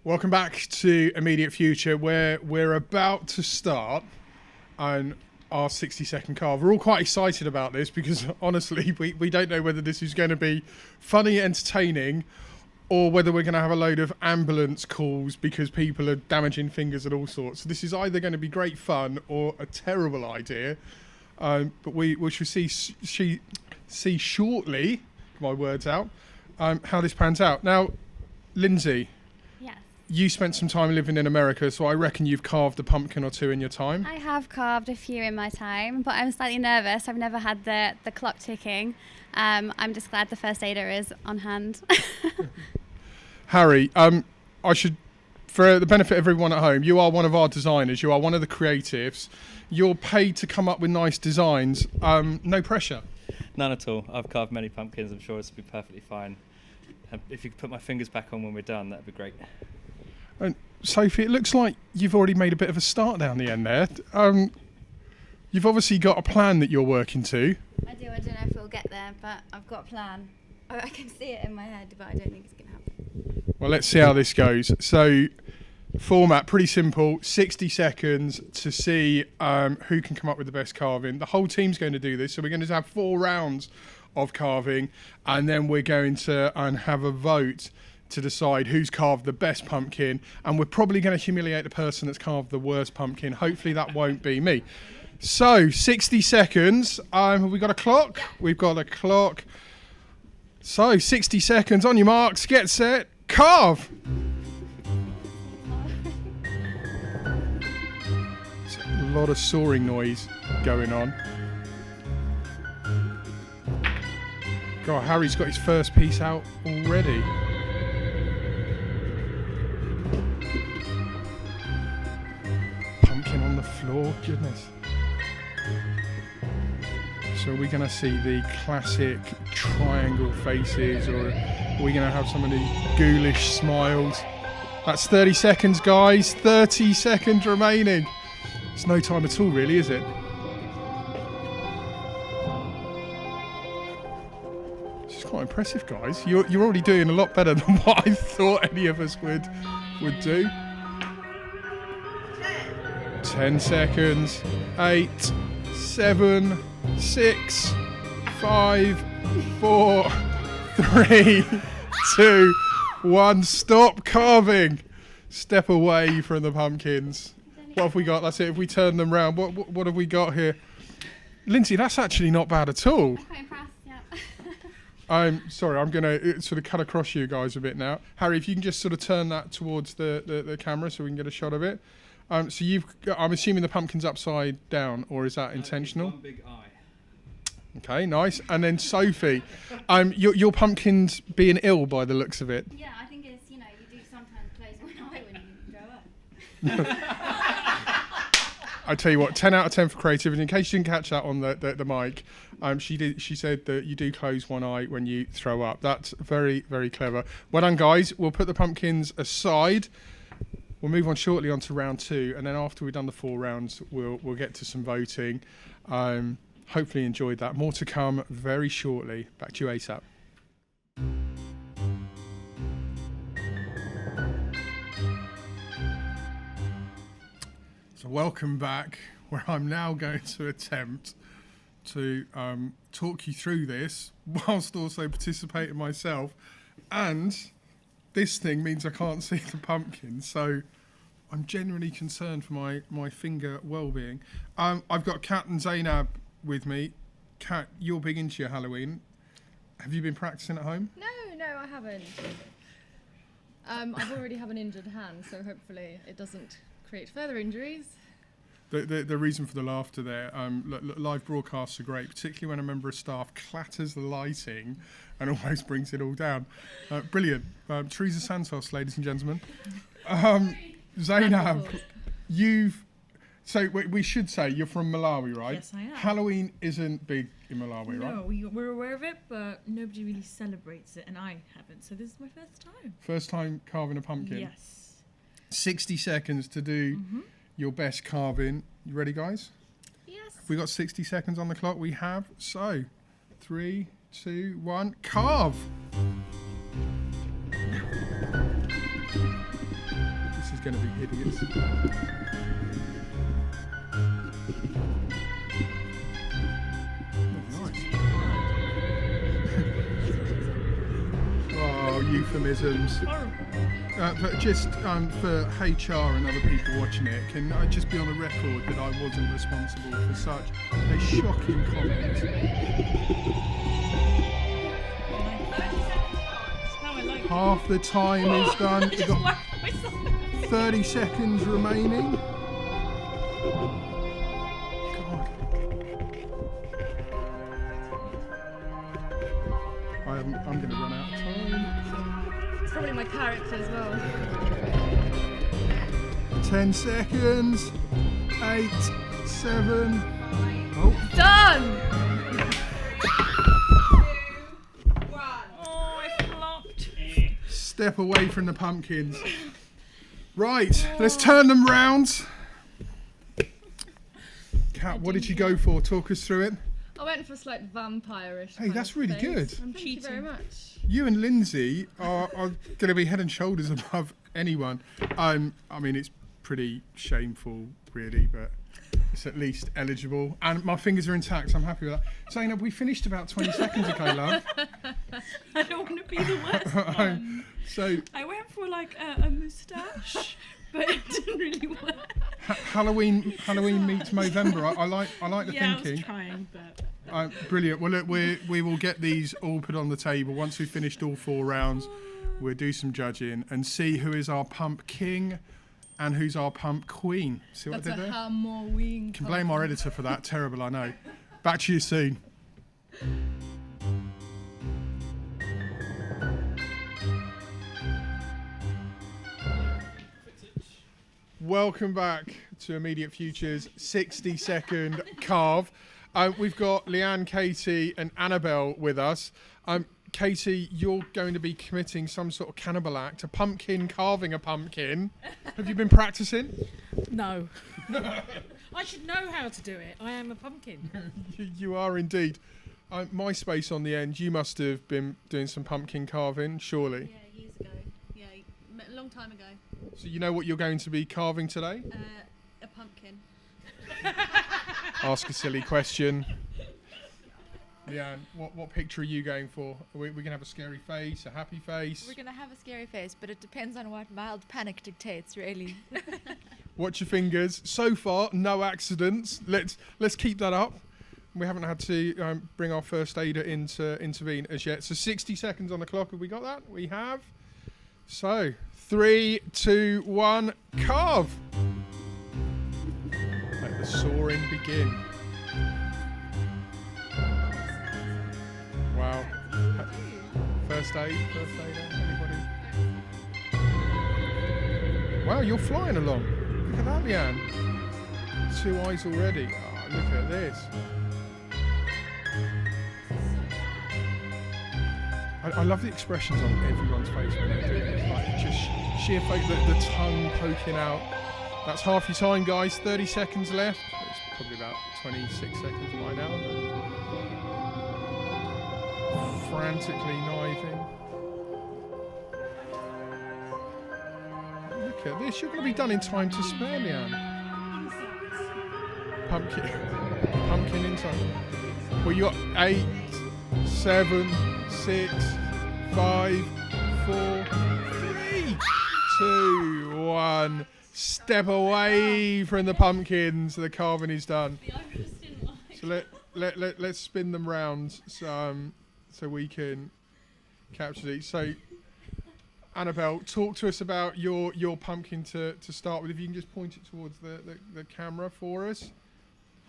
Welcome back to Immediate Future, where we're about to start on our 60-second carve. We're all quite excited about this because, honestly, we don't know whether this is going to be funny, entertaining, or whether we're going to have a load of ambulance calls because people are damaging fingers and all sorts. So this is either going to be great fun or a terrible idea. But we shall see shortly, my words out, how this pans out. Now, Lindsay. Yes. You spent some time living in America, so I reckon you've carved a pumpkin or two in your time. I have carved a few in my time, but I'm slightly nervous. I've never had the clock ticking. I'm just glad the first aider is on hand. Harry, I should, for the benefit of everyone at home, you are one of our designers. You are one of the creatives. You're paid to come up with nice designs. No pressure. None at all. I've carved many pumpkins. I'm sure it's be perfectly fine. If you could put my fingers back on when we're done, that'd be great. And Sophie, it looks like you've already made a bit of a start down the end there. You've obviously got a plan that you're working to. I do. I don't know if we'll get there, but I've got a plan. I can see it in my head, but I don't think it's going to happen. Well, let's see how this goes. So, format, pretty simple. 60 seconds to see who can come up with the best carving. The whole team's going to do this, so we're going to have 4 rounds of carving, and then we're going to have a vote to decide who's carved the best pumpkin, and we're probably going to humiliate the person that's carved the worst pumpkin. Hopefully that won't be me. So 60 seconds. Have we got a clock? Yeah. We've got a clock. So 60 seconds, on your marks, get set, carve. There's a lot of sawing noise going on. God, Harry's got his first piece out already. Pumpkin on the floor, goodness. So are we going to see the classic triangle faces, or are we going to have some of the ghoulish smiles? That's 30 seconds, guys. 30 seconds remaining. It's no time at all, really, is it? Quite impressive, guys. You're already doing a lot better than what I thought any of us would do. 10 seconds. 8, 7, 6, 5, 4, 3, 2, 1. Stop carving. Step away from the pumpkins. What have we got? That's it. If we turn them round, what have we got here? Lindsay, that's actually not bad at all. I'm quite impressed, yeah. I'm sorry, I'm going to sort of cut across you guys a bit now. Harry, if you can just sort of turn that towards the camera so we can get a shot of it. So I'm assuming the pumpkin's upside down, or is that intentional? One big eye. Okay, nice. And then Sophie, your pumpkin's being ill by the looks of it. Yeah, I think it's, you do sometimes close one eye when you grow up. I tell you what, 10 out of 10 for creativity. In case you didn't catch that on the mic, she said that you do close one eye when you throw up. That's very, very clever. Well done, guys. We'll put the pumpkins aside. We'll move on shortly on to round 2, and then after we've done the 4 rounds, we'll get to some voting. Hopefully you enjoyed that. More to come very shortly. Back to you ASAP. So welcome back, where I'm now going to attempt to talk you through this whilst also participating myself. And this thing means I can't see the pumpkin, so I'm genuinely concerned for my finger well-being. I've got Kat and Zainab with me. Kat, you're big into your Halloween. Have you been practicing at home? No, I haven't. I've already have an injured hand, so hopefully it doesn't create further injuries. The reason for the laughter there, live broadcasts are great, particularly when a member of staff clatters the lighting and almost brings it all down. Brilliant. Teresa Santos, ladies and gentlemen. Zainab, we should say you're from Malawi, right? Yes, I am. Halloween isn't big in Malawi, right? No, we're aware of it, but nobody really celebrates it, and I haven't, so this is my first time. First time carving a pumpkin? Yes. 60 seconds to do your best carving. You ready, guys? Yes. We got 60 seconds on the clock. We have. So, 3, 2, 1, carve. going to be hideous. Oh, euphemisms. But just for HR and other people watching it, can I just be on the record that I wasn't responsible for such a shocking comment? Half the time is done. We've got 30 seconds remaining. God. I'm going to run out of time. It's probably my character as well. 10 seconds. 8, 7. Oh. Done! Oh, I flopped. Step away from the pumpkins. Right, let's turn them round. Kat, what did you go for? Talk us through it. I went for like vampire-ish. Hey, that's really good. Thank you very much. You and Lindsay are going to be head and shoulders above anyone. I mean, it's pretty shameful, really, but it's at least eligible. And my fingers are intact, so I'm happy with that. Zainab, we finished about 20 seconds ago, love. I don't want to be the worst one. So I went for like a moustache, but it didn't really work. Halloween meets Movember. I like the thinking. I was trying, but brilliant. Well, look, we will get these all put on the table once we've finished all 4 rounds. We'll do some judging and see who is our pump king and who's our pump queen. See what That's I did there? Halloween. Can blame our editor for that. Terrible, I know. Back to you soon. Welcome back to Immediate Futures 60-second carve. We've got Leanne, Katie and Annabelle with us. Katie, you're going to be committing some sort of cannibal act, a pumpkin carving a pumpkin. Have you been practicing? No. I should know how to do it. I am a pumpkin. You are indeed. MySpace on the end, you must have been doing some pumpkin carving, surely. Yeah, years ago. Yeah, a long time ago. So you know what you're going to be carving today? A pumpkin. Ask a silly question. Leanne, what picture are you going for? Are we going to have a scary face, a happy face? We're going to have a scary face, but it depends on what mild panic dictates, really. Watch your fingers. So far, no accidents. Let's keep that up. We haven't had to bring our first aider in to intervene as yet. So 60 seconds on the clock. Have we got that? We have. So 3, 2, 1, carve. Let the soaring begin. Wow. First aid, anybody? Wow, you're flying along. Look at that, Leanne. 2 eyes already. Oh, look at this. I love the expressions on everyone's face when they're doing it. Like just sheer fake, the tongue poking out. That's half your time, guys. 30 seconds left. It's probably about 26 seconds by now. Frantically knifing. Look at this. You're going to be done in time to spare, Leanne. Pumpkin inside. Well, you got 8, 7, 6, 5, 4, 3, 2, 1. Step away from the pumpkins. The carving is done. So let's spin them round so we can capture these. So Annabelle, talk to us about your pumpkin to start with. If you can just point it towards the camera for us.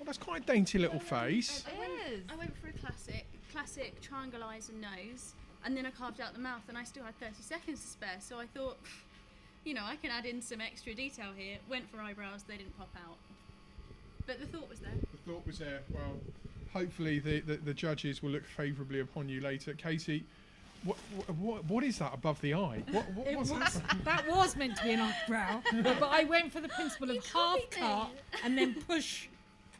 Oh, that's quite a dainty little face. I went for a classic triangle eyes and nose, and then I carved out the mouth, and I still had 30 seconds to spare, so I thought, I can add in some extra detail here. Went for eyebrows, they didn't pop out. But the thought was there. The thought was there. Well, hopefully the judges will look favourably upon you later. Katie, what is that above the eye? That was meant to be an eyebrow, but I went for the principle of half cut and then push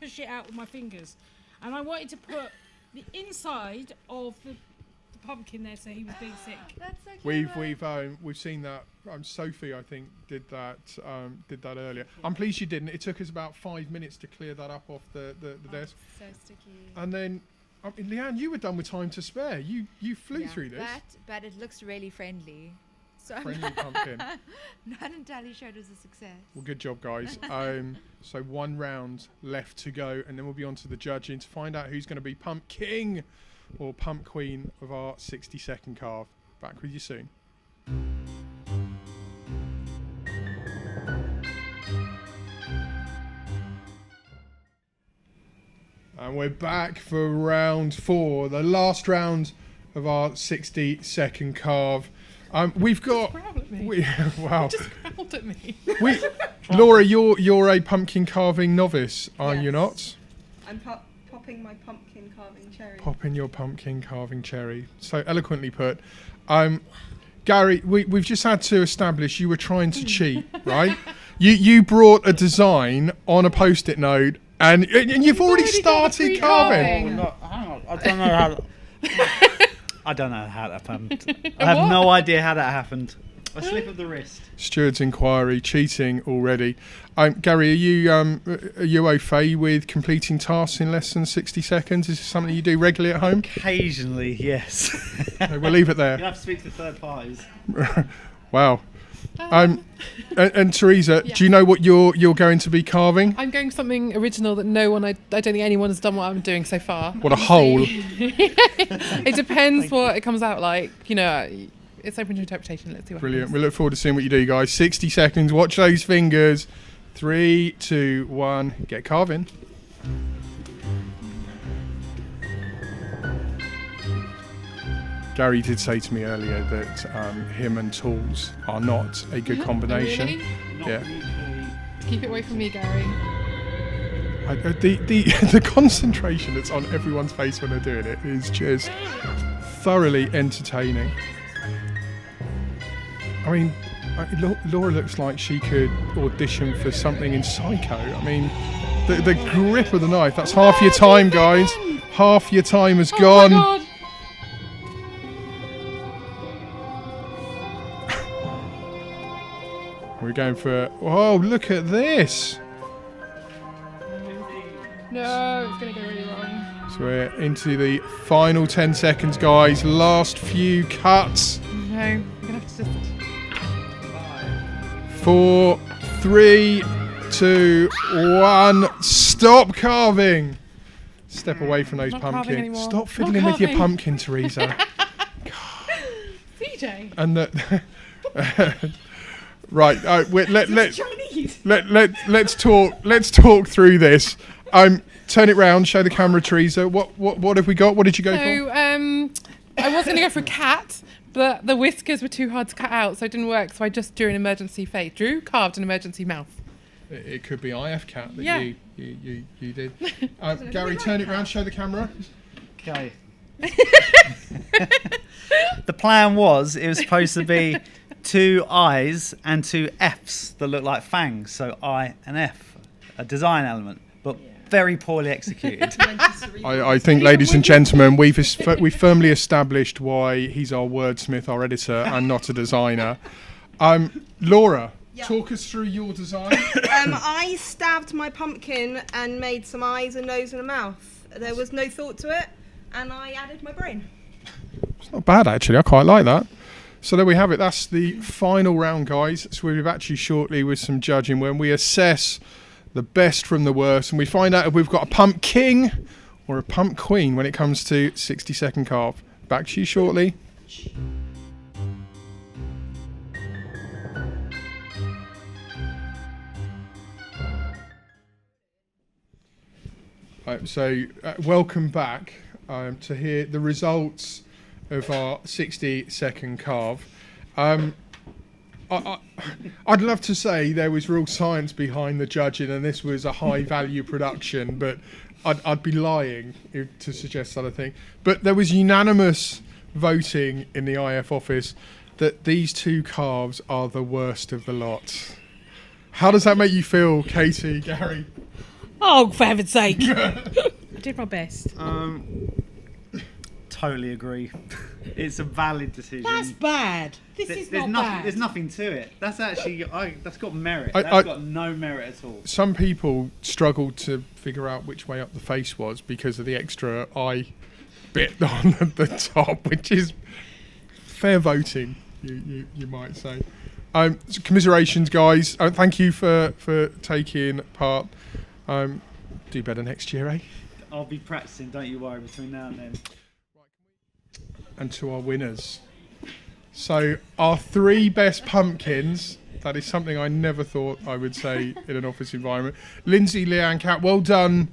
it out with my fingers. And I wanted to put the inside of the pumpkin there, so he was being sick. That's so We've seen that. Sophie, I think, did that earlier. I'm pleased you didn't. It took us about 5 minutes to clear that up off the desk. So sticky. And then, Leanne, you were done with time to spare. You flew through this. But it looks really friendly. So Friendly pumpkin. not entirely sure it was a success. Well, good job, guys. So 1 round left to go, and then we'll be on to the judging to find out who's going to be Pump King or Pump Queen of our 60-second carve. Back with you soon. And we're back for round 4, the last round of our 60-second carve. We've got. Wow. Just growled at me. Laura, you're a pumpkin carving novice, are you not? I'm popping my pumpkin carving cherry. Popping your pumpkin carving cherry. So eloquently put. Gary, we've just had to establish you were trying to cheat, right? You brought a design on a post-it note, and you've already started carving. Oh, no, hang on. I don't know how. I don't know how that happened. I have no idea how that happened. A slip of the wrist. Steward's inquiry, cheating already. Gary, are you au fait with completing tasks in less than 60 seconds? Is this something you do regularly at home? Occasionally, yes. Okay, we'll leave it there. You have to speak to third parties. Wow. And Teresa, do you know what you're going to be carving? I'm going for something original that I don't think anyone has done what I'm doing so far. What a hole. It depends what it comes out like. It's open to interpretation. Let's see what Brilliant. happens. We look forward to seeing what you do, guys. 60 seconds. Watch those fingers. 3, 2, 1. Get carving. Gary did say to me earlier that him and tools are not a good combination. Really? Yeah. Keep it away from me, Gary. The concentration that's on everyone's face when they're doing it is just thoroughly entertaining. I mean, Laura looks like she could audition for something in Psycho. I mean, the grip of the knife, that's half your time, guys. Half your time has gone. My God. We're going for... Oh, look at this. No, it's going to go really wrong. So we're into the final 10 seconds, guys. Last few cuts. No, I'm going to have to just... 4, 3, 2, 1. Stop carving. Step away from those Not carving pumpkins. anymore. Stop fiddling with your pumpkin, Teresa. CJ. And right, let's talk through this. Turn it round, show the camera, Teresa. What have we got? What did you go for? I was going to go for a cat, but the whiskers were too hard to cut out, so it didn't work. So I just drew an emergency face. Drew carved an emergency mouth. It could be IF cat that Yeah. you did. Gary, turn it round, show the camera. Okay. The plan was it was supposed to be 2 I's and 2 F's that look like fangs, so I and F, a design element, but very poorly executed. I think, ladies and gentlemen, we've firmly established why he's our wordsmith, our editor, and not a designer. Laura, talk us through your design. I stabbed my pumpkin and made some eyes, a nose, and a mouth. There was no thought to it, and I added my brain. It's not bad, actually. I quite like that. So there we have it. That's the final round, guys. So we'll be back to you shortly with some judging when we assess the best from the worst, and we find out if we've got a pump king or a pump queen when it comes to 60-second carve. Back to you shortly. Welcome back to hear the results of our 60-second carve. I'd love to say there was real science behind the judging and this was a high-value production, but I'd be lying to suggest that, I think. But there was unanimous voting in the IF office that these 2 carves are the worst of the lot. How does that make you feel, Katie, Gary? Oh, for heaven's sake. I did my best. totally agree. It's a valid decision. That's bad. This is not bad. There's nothing to it. That's actually that's got merit. That's got no merit at all. Some people struggled to figure out which way up the face was because of the extra eye bit on the top, which is fair voting, you might say. So commiserations, guys. Thank you for taking part. Do better next year, eh? I'll be practicing, don't you worry, between now and then. And to our winners. So our 3 best pumpkins, that is something I never thought I would say in an office environment. Lindsay, Leanne, Kat, well done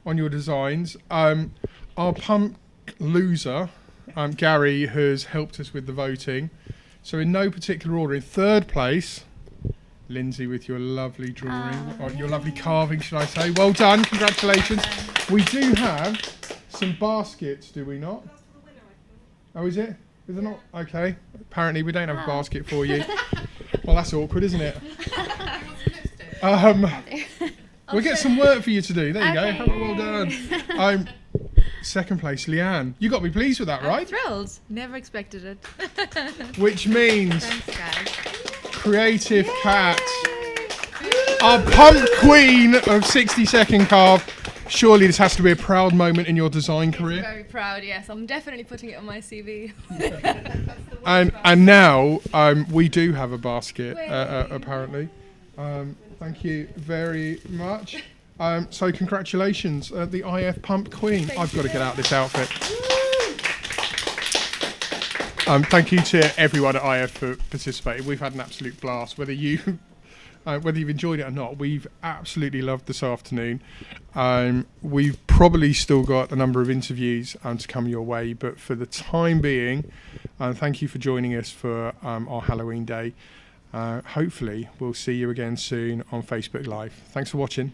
on your designs. Our pump loser, Gary, has helped us with the voting. So in no particular order, in 3rd place, Lindsay with your lovely drawing, or your lovely carving, should I say. Well done, congratulations. We do have some baskets, do we not? Oh, is it? Is it not? Okay. Apparently we don't have a basket for you. Well, that's awkward, isn't it? We'll get some work for you to do. There you go. Well done. 2nd place, Leanne. You got to be pleased with that, right? I'm thrilled. Never expected it. Which means Thanks, guys. Creative Cat, our pump queen of 60 Second Carve. Surely this has to be a proud moment in your design career. Very proud, yes. I'm definitely putting it on my CV. And now we do have a basket, apparently. Thank you very much. So congratulations, the IF Pump Queen. I've got to get out this outfit. Thank you to everyone at IF for participating. We've had an absolute blast. Whether you've enjoyed it or not, we've absolutely loved this afternoon. We've probably still got a number of interviews to come your way, but for the time being, thank you for joining us for our Halloween day. Hopefully, we'll see you again soon on Facebook Live. Thanks for watching.